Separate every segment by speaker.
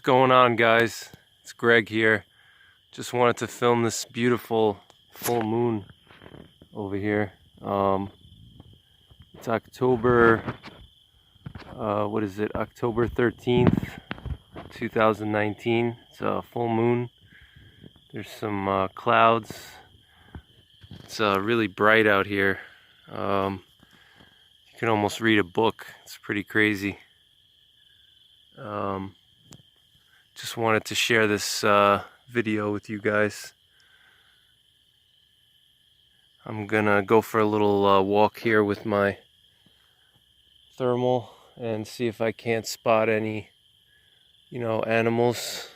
Speaker 1: going on, guys? It's Greg here. Just wanted to film this beautiful full moon over here. It's October, what is it? October 13th, 2019. It's a full moon. There's some clouds. It's really bright out here. You can almost read a book. It's pretty crazy. Just wanted to share this video with you guys. I'm gonna go for a little walk here with my thermal and see if I can't spot any, animals.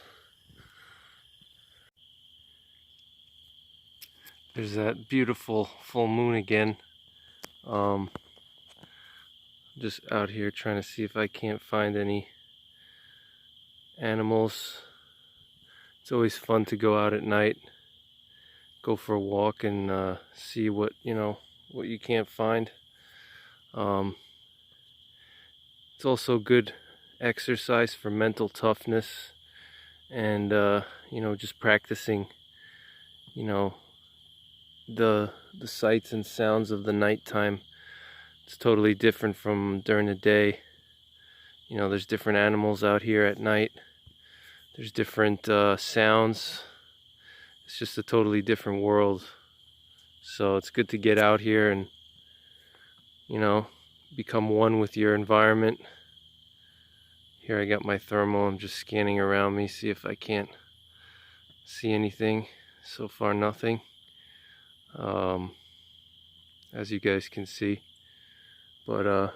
Speaker 1: There's that beautiful full moon again. Just out here trying to see if I can't find any animals. It's always fun to go out at night, go for a walk and see what you can't find. It's also good exercise for mental toughness and just practicing the sights and sounds of the nighttime. It's totally different from during the day. There's different animals out here at night. There's different sounds. It's just a totally different world. So it's good to get out here and, become one with your environment. Here I got my thermal. I'm just scanning around me, see if I can't see anything. So far, nothing. As you guys can see. But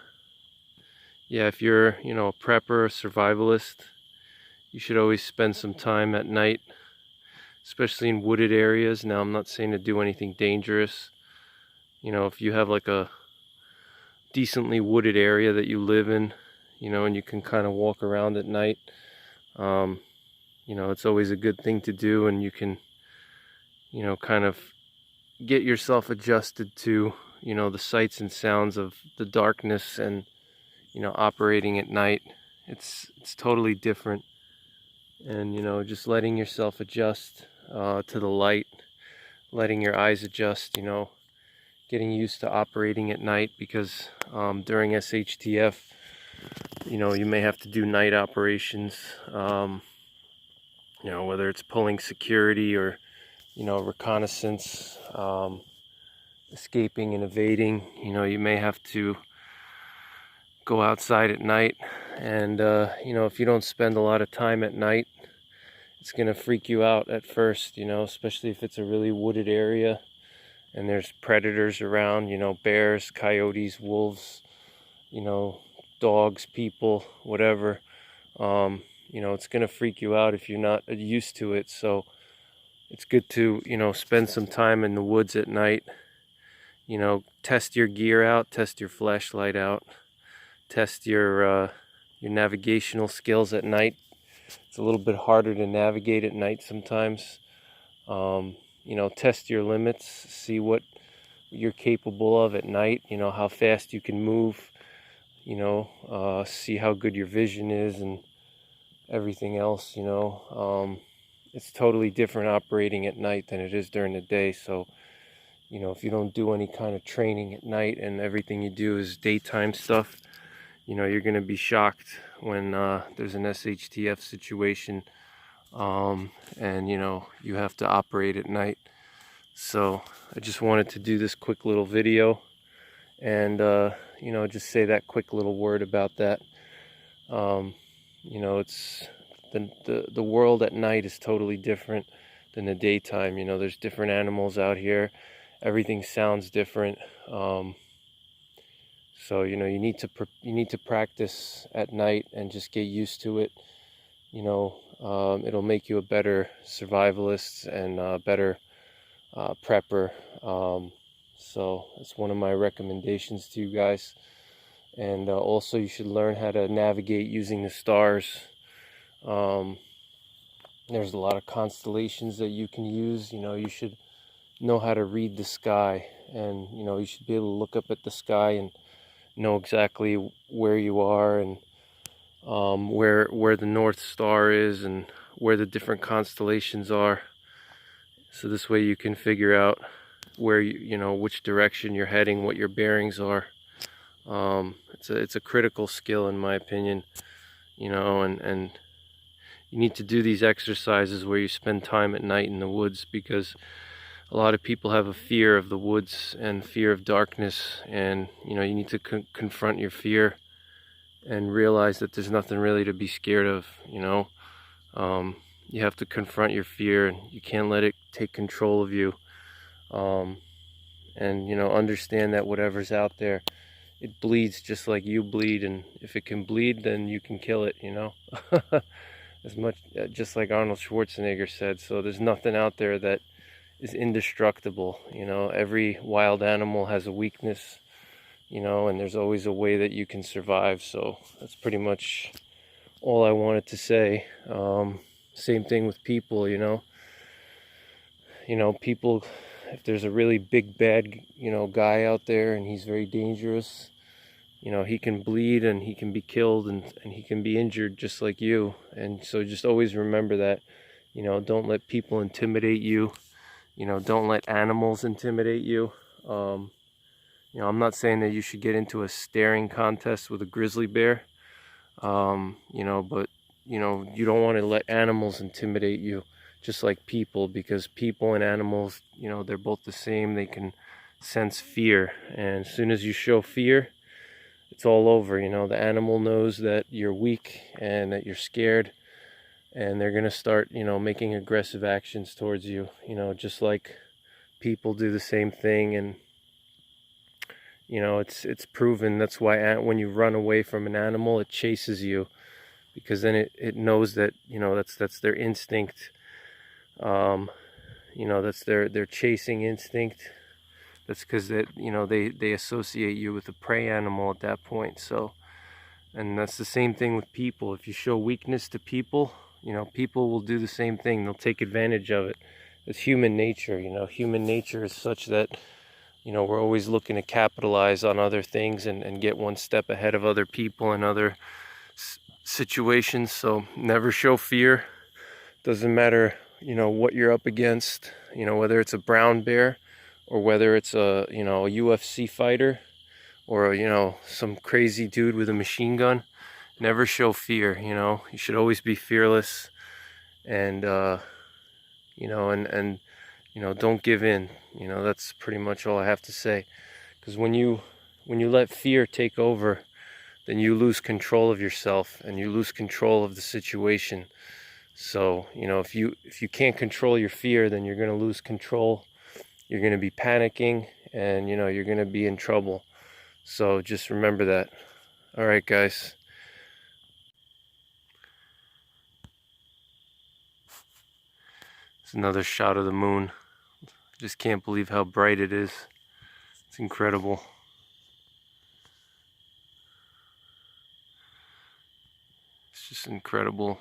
Speaker 1: yeah, if you're, a prepper, a survivalist, you should always spend some time at night, especially in wooded areas. Now, I'm not saying to do anything dangerous. If you have like a decently wooded area that you live in, and you can kind of walk around at night, it's always a good thing to do, and you can, kind of get yourself adjusted to, the sights and sounds of the darkness and, operating at night. It's totally different. And, just letting yourself adjust to the light, letting your eyes adjust, getting used to operating at night, because during SHTF, you may have to do night operations, whether it's pulling security or, reconnaissance, escaping and evading. You may have to go outside at night, and if you don't spend a lot of time at night, it's gonna freak you out at first, especially if it's a really wooded area and there's predators around, bears, coyotes, wolves, dogs, people, whatever. It's gonna freak you out if you're not used to it. So it's good to, spend some time in the woods at night. Test your gear out, test your flashlight out, test your navigational skills at night. It's a little bit harder to navigate at night sometimes. Test your limits, see what you're capable of at night, how fast you can move, see how good your vision is and everything else. It's totally different operating at night than it is during the day. So if you don't do any kind of training at night and everything you do is daytime stuff, you're going to be shocked when there's an SHTF situation and you have to operate at night. So I just wanted to do this quick little video and just say that quick little word about that. It's the world at night is totally different than the daytime. There's different animals out here. Everything sounds different. So you need to practice at night and just get used to it. It'll make you a better survivalist and a better prepper. So that's one of my recommendations to you guys. And also, you should learn how to navigate using the stars. There's a lot of constellations that you can use. You should know how to read the sky, and you should be able to look up at the sky and know exactly where you are and where the North Star is and where the different constellations are. So this way you can figure out where you know which direction you're heading, what your bearings are. It's a critical skill in my opinion, you know, and you need to do these exercises where you spend time at night in the woods, because a lot of people have a fear of the woods and fear of darkness, and you know you need to confront your fear and realize that there's nothing really to be scared of, you know. You have to confront your fear, and you can't let it take control of you. And you know, understand that whatever's out there, it bleeds just like you bleed, and if it can bleed, then you can kill it, you know. As much, just like Arnold Schwarzenegger said. So there's nothing out there that is indestructible, you know. Every wild animal has a weakness, you know, and there's always a way that you can survive. So that's pretty much all I wanted to say. Same thing with people, you know. People, if there's a really big bad, you know, guy out there and he's very dangerous, you know, he can bleed and he can be killed, and he can be injured just like you. And so just always remember that, you know, don't let people intimidate you. You know, don't let animals intimidate you. You know, I'm not saying that you should get into a staring contest with a grizzly bear. You know, but, you know, you don't want to let animals intimidate you, just like people, because people and animals, you know, they're both the same. They can sense fear. And as soon as you show fear, it's all over. You know, the animal knows that you're weak and that you're scared, and they're going to start, you know, making aggressive actions towards you, you know, just like people do the same thing. And you know, it's proven. That's why when you run away from an animal, it chases you, because then it knows that, you know, that's their instinct. You know, that's their chasing instinct. That's because that, you know, they associate you with a prey animal at that point. So, and that's the same thing with people. If you show weakness to people, you know, people will do the same thing. They'll take advantage of it. It's human nature. You know, human nature is such that, you know, we're always looking to capitalize on other things and get one step ahead of other people and other situations. So never show fear. Doesn't matter, you know, what you're up against, you know, whether it's a brown bear or whether it's a, you know, a UFC fighter or, you know, some crazy dude with a machine gun. Never show fear, you know. You should always be fearless, and you know, and you know, don't give in. You know, that's pretty much all I have to say. Because when you let fear take over, then you lose control of yourself and you lose control of the situation. So, you know, if you can't control your fear, then you're going to lose control. You're going to be panicking, and you know, you're going to be in trouble. So just remember that. All right, guys. It's another shot of the moon. Just can't believe how bright it is. It's incredible. It's just incredible.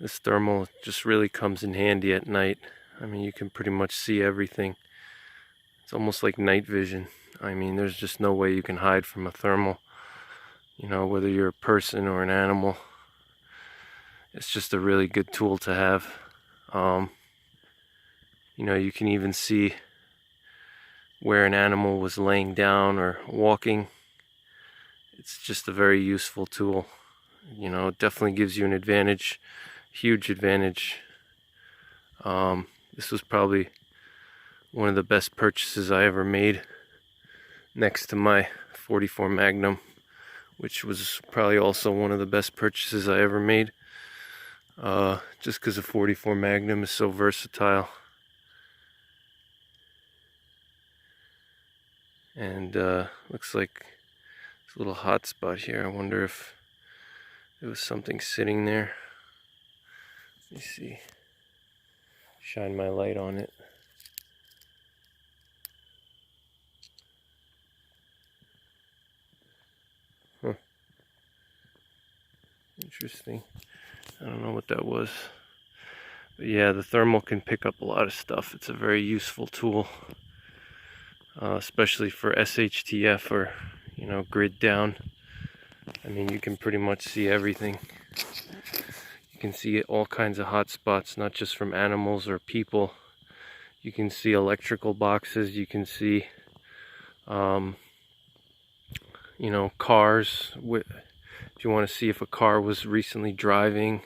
Speaker 1: This thermal just really comes in handy at night. I mean, you can pretty much see everything. It's almost like night vision. I mean, there's just no way you can hide from a thermal. You know, whether you're a person or an animal. It's just a really good tool to have. You know, you can even see where an animal was laying down or walking. It's just a very useful tool. You know, it definitely gives you an advantage, huge advantage. This was probably one of the best purchases I ever made, next to my 44 Magnum, which was probably also one of the best purchases I ever made. Just because the 44 Magnum is so versatile. And looks like there's a little hot spot here. I wonder if there was something sitting there. Let me see. Shine my light on it. Huh. Interesting. I don't know what that was. Yeah, the thermal can pick up a lot of stuff. It's a very useful tool, especially for SHTF or, grid down. I mean, you can pretty much see everything. You can see all kinds of hot spots, not just from animals or people. You can see electrical boxes. You can see, cars. If you want to see if a car was recently driving,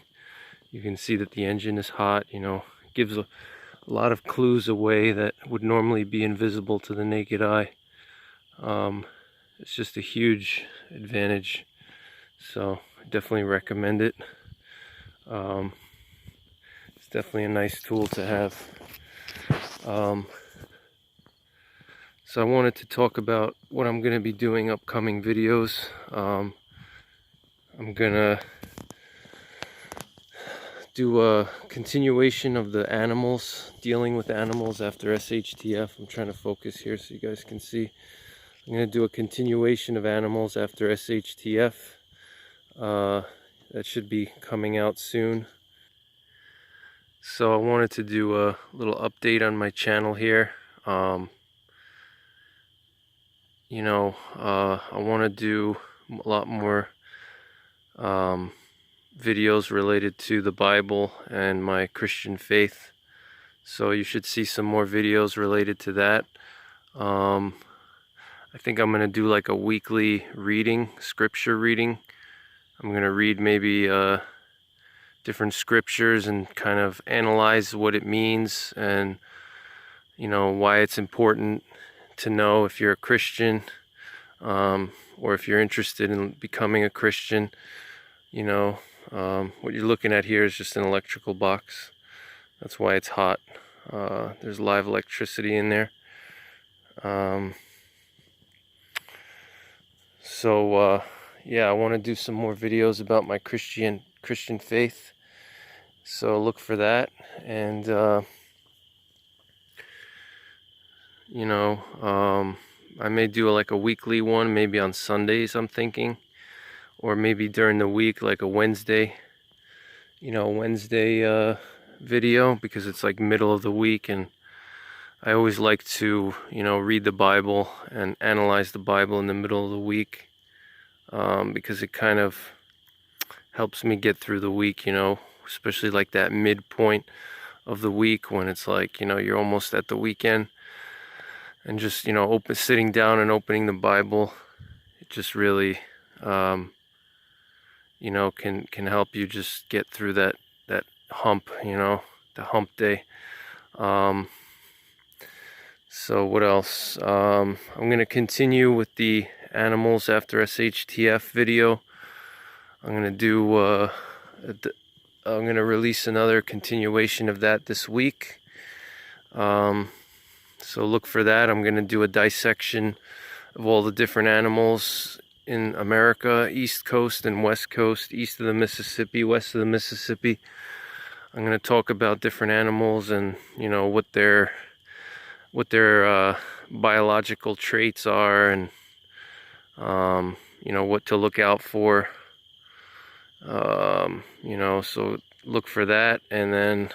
Speaker 1: you can see that the engine is hot. It gives a lot of clues away that would normally be invisible to the naked eye. It's just a huge advantage, so I definitely recommend it. It's definitely a nice tool to have. So I wanted to talk about what I'm going to be doing upcoming videos. I'm going to do a continuation of the animals, dealing with animals after SHTF. I'm trying to focus here so you guys can see. I'm going to do a continuation of animals after SHTF. That should be coming out soon. So I wanted to do a little update on my channel here. I want to do a lot more videos related to the Bible and my Christian faith. So you should see some more videos related to that. I think I'm going to do like a weekly reading, scripture reading. I'm going to read maybe different scriptures and kind of analyze what it means and why it's important to know if you're a Christian, or if you're interested in becoming a Christian. What you're looking at here is just an electrical box. That's why it's hot. There's live electricity in there. Yeah, I want to do some more videos about my Christian faith. So look for that. And I may do like a weekly one, maybe on Sundays, I'm thinking, or maybe during the week, like a Wednesday video, because it's like middle of the week, and I always like to read the Bible and analyze the Bible in the middle of the week, because it kind of helps me get through the week, especially like that midpoint of the week when it's like you're almost at the weekend, and just sitting down and opening the Bible, it just really can help you just get through that hump, the hump day. So what else? I'm going to continue with the animals after SHTF video. I'm going to do I'm going to release another continuation of that this week. So look for that. I'm going to do a dissection of all the different animals in America, East Coast and West Coast, east of the Mississippi, west of the Mississippi. I'm going to talk about different animals and what their biological traits are, and what to look out for. So look for that, and then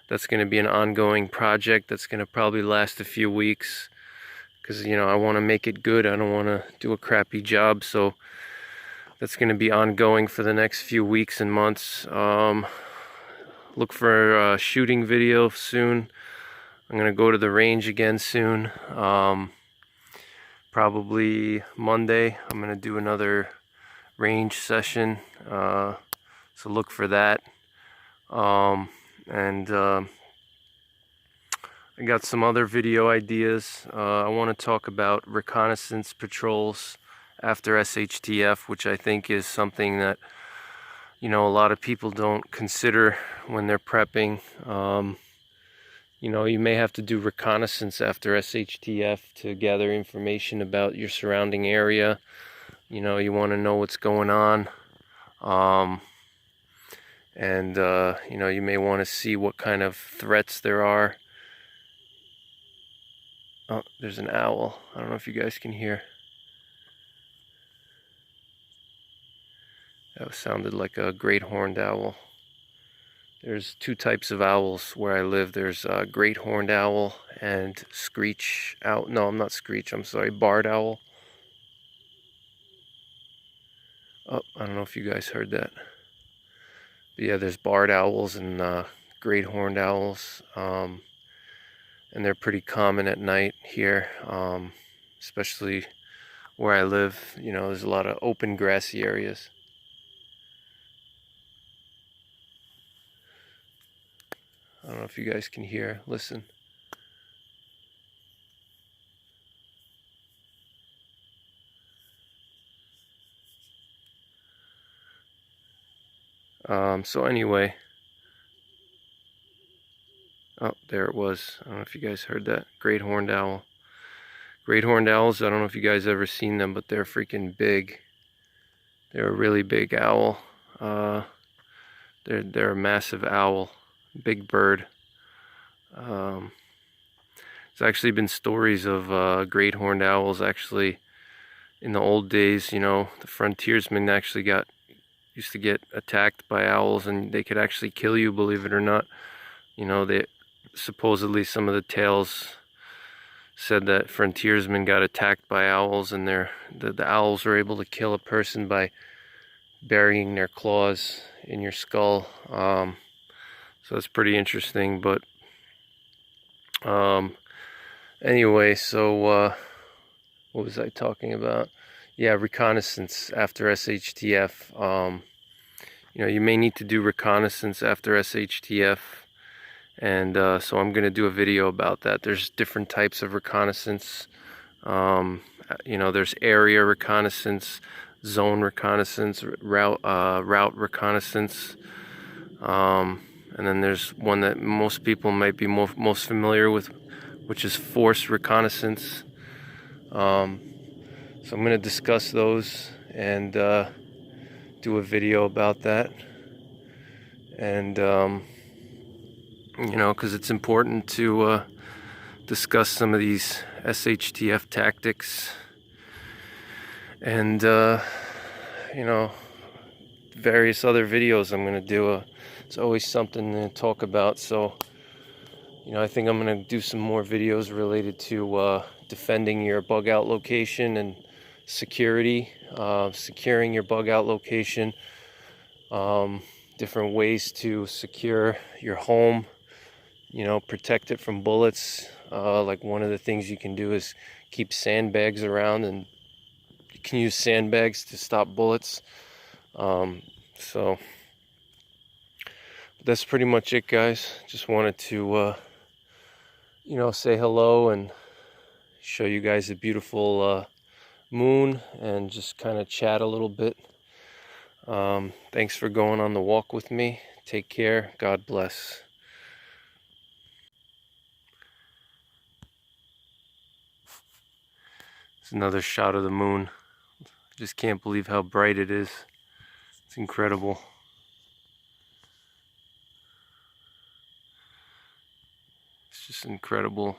Speaker 1: that's going to be an ongoing project that's going to probably last a few weeks, because I want to make it good. I don't want to do a crappy job, so that's going to be ongoing for the next few weeks and months. Look for a shooting video soon. I'm going to go to the range again soon. Probably Monday I'm going to do another range session, so look for that. I got some other video ideas. I want to talk about reconnaissance patrols after SHTF, which I think is something that a lot of people don't consider when they're prepping. You may have to do reconnaissance after SHTF to gather information about your surrounding area. You want to know what's going on. You may want to see what kind of threats there are. Oh, there's an owl. I don't know if you guys can hear. That sounded like a great horned owl. There's two types of owls where I live. There's great horned owl and screech owl. No, I'm not screech. I'm sorry, barred owl. Oh, I don't know if you guys heard that. But yeah, there's barred owls and great horned owls. And they're pretty common at night here, especially where I live. You know, there's a lot of open grassy areas. I don't know if you guys can hear. Listen. So anyway, oh, there it was. I don't know if you guys heard that. Great horned owl. Great horned owls, I don't know if you guys ever seen them, but they're freaking big. They're a really big owl. They're a massive owl, big bird. There's actually been stories of great horned owls actually in the old days. You know, the frontiersmen actually used to get attacked by owls, and they could actually kill you, believe it or not. You know, they supposedly, some of the tales said that frontiersmen got attacked by owls, and the owls were able to kill a person by burying their claws in your skull. So that's pretty interesting. But anyway, so what was I talking about? Yeah, reconnaissance after SHTF. You know, you may need to do reconnaissance after SHTF, and so I'm going to do a video about that. There's different types of reconnaissance. You know, there's area reconnaissance, zone reconnaissance, route reconnaissance, and then there's one that most people might be most familiar with, which is force reconnaissance. So I'm going to discuss those and do a video about that. And you know, because it's important to discuss some of these SHTF tactics and you know, various other videos I'm going to do. It's always something to talk about. So you know, I think I'm going to do some more videos related to defending your bug out location and security, securing your bug out location, different ways to secure your home, you know, protect it from bullets. Like one of the things you can do is keep sandbags around, and you can use sandbags to stop bullets. So that's pretty much it, guys. Just wanted to you know, say hello and show you guys a beautiful moon and just kind of chat a little bit. Thanks for going on the walk with me. Take care. God bless. It's another shot of the moon. Just can't believe how bright it is. It's incredible. It's just incredible.